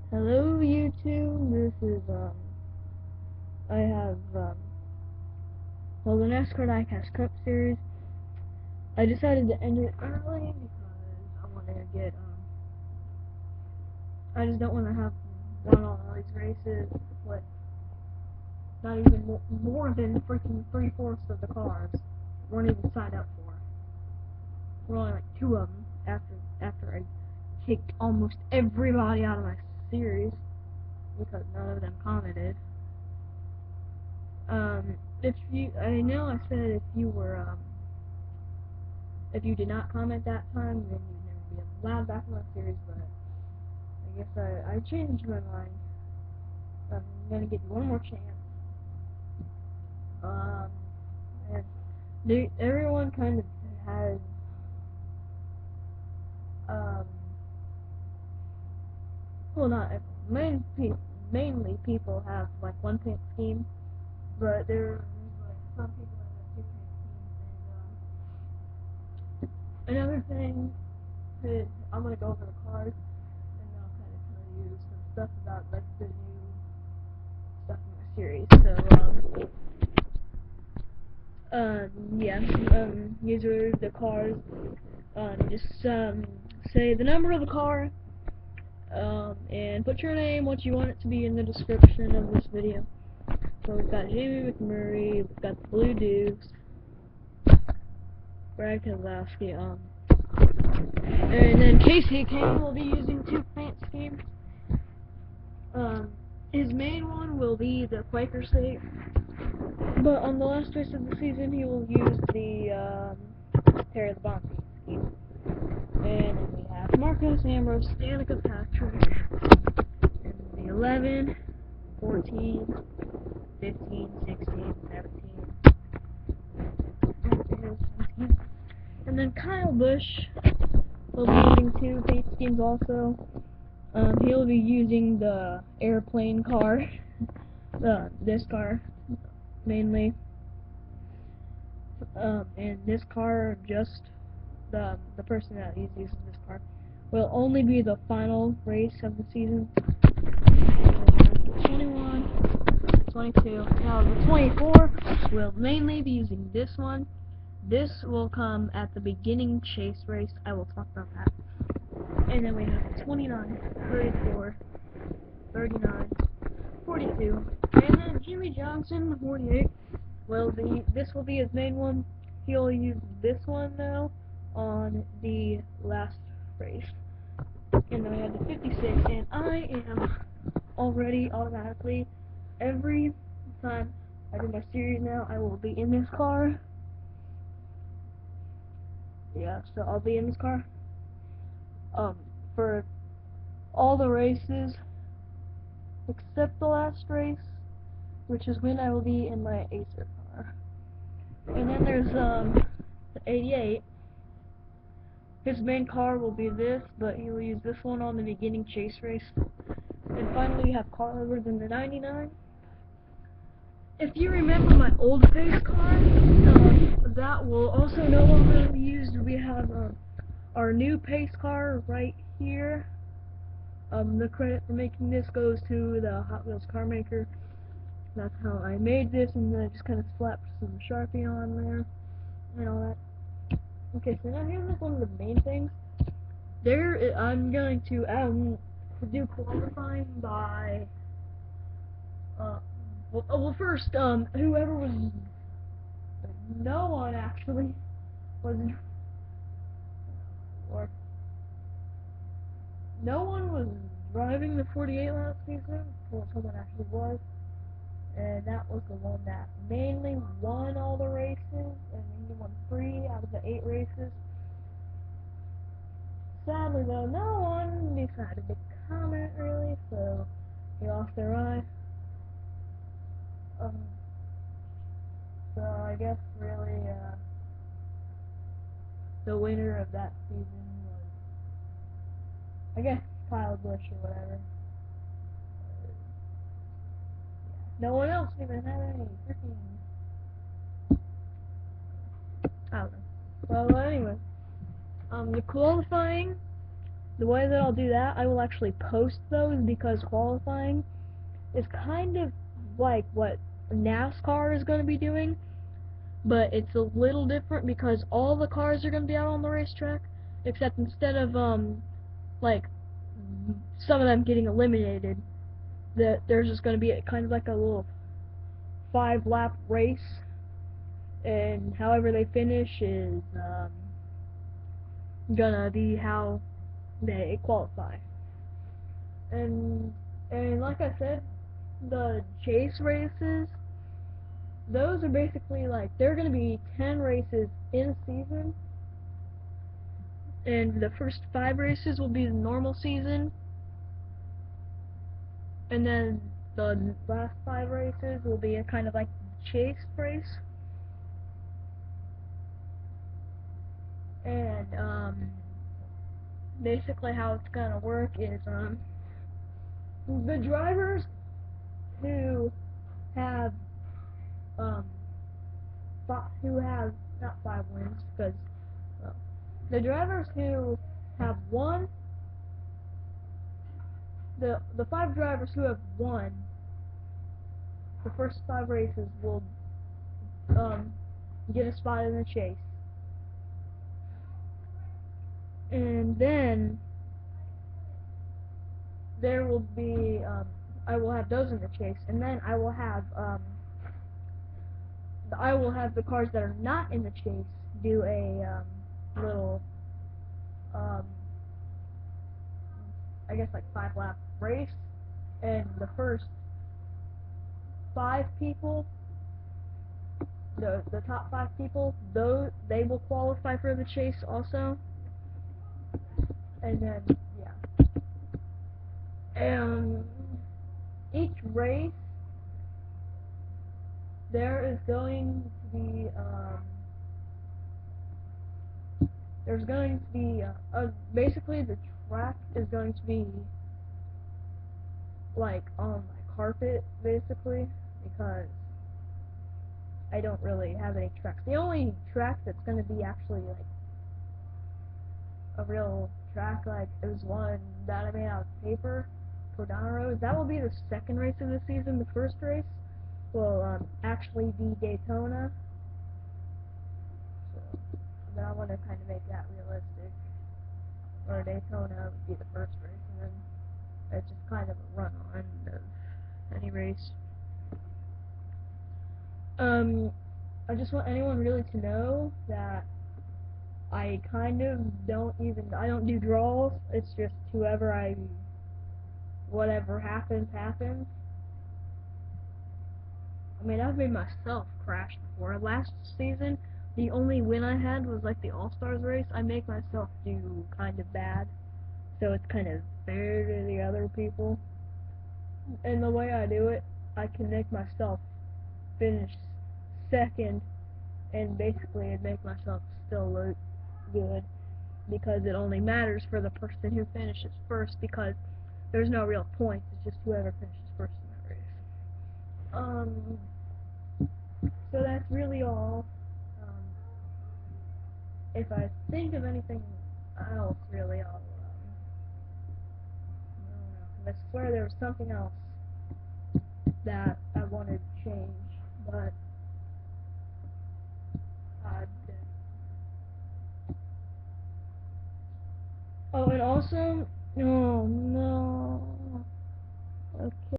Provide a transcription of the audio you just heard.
Hello YouTube, this is, I have, well, the NASCAR Diecast Cup Series. I decided to end it early because I wanted to get, I just don't want to have one on all these races with not even more than freaking 3/4 of the cars weren't even signed up for. We're only like 2 of them after I kicked almost everybody out of my series because none of them commented. If you, I know I said if you were, if you did not comment that time, then you'd never be allowed back in my series, but I guess I changed my mind. I'm gonna give you one more chance. And everyone kind of has, well, not everyone, mainly people have like one paint scheme, but there's like some people that have 2 paint schemes. And another thing is, I'm gonna go over the cars, and I'll kind of tell you some stuff about like the new stuff in my series. So, yeah, these are the cars. Just say the number of the car, and put your name, what you want it to be in the description of this video. So we've got Jamie McMurray, we've got the Blue Dukes, Brad Keselowski, and then Casey Kane will be using 2 paint schemes. His main one will be the Quaker State, but on the last race of the season he will use the Terry the Bomb paint scheme. And then we have Marcus, Ambrose, Danica Patrick, and the 11, 14, 15, 16, 17, and then Kyle Busch will be using 2 paint schemes also. He'll be using the airplane car, this car mainly, and this car, just the person that is using this car, will only be the final race of the season. 21, 22, now the 24 will mainly be using this one. This will come at the beginning chase race. I will talk about that. And then we have 29, 34, 39, 42, and then Jimmy Johnson, the 48, this will be his main one. He'll use this one now on the last race. And then we have the 56, and I am already automatically, every time I do my series now, I will be in this car. Yeah, so I'll be in this car for all the races except the last race, which is when I will be in my Acer car. And then there's the 88. His main car will be this, but he will use this one on the beginning chase race. And finally we have Carl Edwards in the 99. If you remember my old pace car, that will also no longer be used. We have our new pace car right here. The credit for making this goes to the Hot Wheels car maker. That's how I made this, and then I just kind of slapped some Sharpie on there and all that. Okay, so now here's one of the main things. I'm going to do qualifying by well, first, whoever was, no one actually was, or no one was driving the 48 last season. Well, someone actually was, and that was the one that mainly won all the races, and he won 3 out of the 8 races. Sadly though, no one decided to comment really, so he lost their eye. So I guess really, the winner of that season was, I guess, Kyle Busch or whatever. No one else even had any freaking, I don't know. Well, anyway, the qualifying the way that I'll do that, I will actually post those, because qualifying is kind of like what NASCAR is going to be doing, but it's a little different because all the cars are going to be out on the racetrack, except instead of like some of them getting eliminated, there's just going to be kind of like a little 5-lap race, and however they finish is gonna be how they qualify. And like I said, the chase races, those are basically like, they're gonna be 10 races in a season, and the first 5 races will be the normal season, and then the last 5 races will be a kind of like chase race. And basically how it's gonna work is the drivers who have not 5 wins, because well, the drivers who have won, the 5 drivers who have won the first 5 races will get a spot in the chase, and then there will be I will have those in the chase, and then I will have the cars that are not in the chase do a little I guess like 5-lap race, and the first 5 people, the top 5 people, those they will qualify for the chase also. And then yeah, and each race there is going to be there's going to be basically the track is going to be like on my carpet, basically, because I don't really have any tracks. The only track that's going to be actually like a real track, like it was one that I made out of paper, Cordana Road. That will be the second race of the season. The first race will actually be Daytona. So, but I want to kind of make that realistic. Or Daytona would be the first race, and then it's just kind of a run-on of any race. I just want anyone really to know that I kind of I don't do draws. It's just whatever happens, happens. I mean, I've made myself crash before. Last season, the only win I had was like the All-Stars race. I make myself do kind of bad, so it's kind of fair to the other people. And the way I do it, I can make myself finish second, and basically I'd make myself still look good, because it only matters for the person who finishes first, because there's no real points, it's just whoever finishes first in that race. So that's really all. If I think of anything else, really, I don't know, I swear there was something else that I wanted to change, but I didn't. Oh, and also, oh no, okay.